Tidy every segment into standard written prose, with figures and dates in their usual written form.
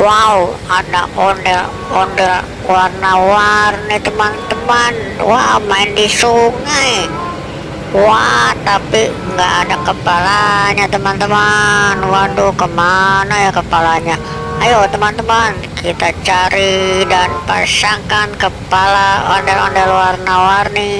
Wow, ada ondel-ondel warna-warni teman-teman. Wah, main di sungai. Wah, tapi nggak ada kepalanya teman-teman. Waduh, kemana ya kepalanya? Ayo teman-teman, kita cari dan pasangkan kepala ondel-ondel warna-warni.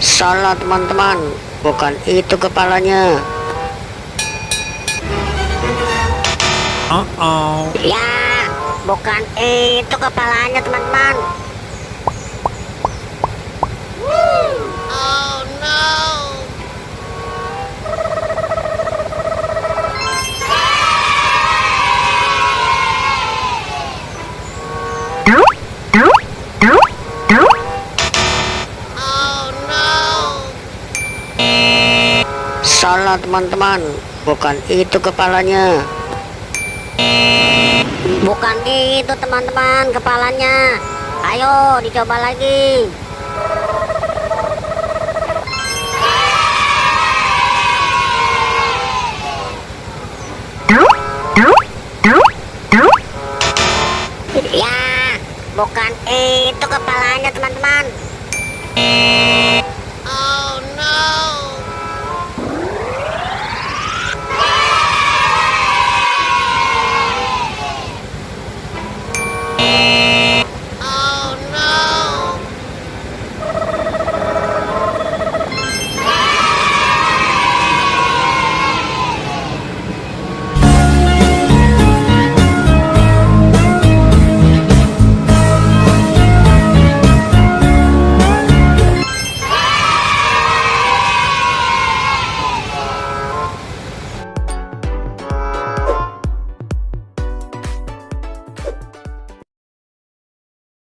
Salah teman-teman, bukan itu kepalanya. Ya, bukan itu kepalanya teman-teman. Oh no. Salah teman-teman, bukan itu kepalanya. Bukan itu teman-teman kepalanya. Ayo dicoba lagi. Ya, bukan itu kepalanya teman-teman.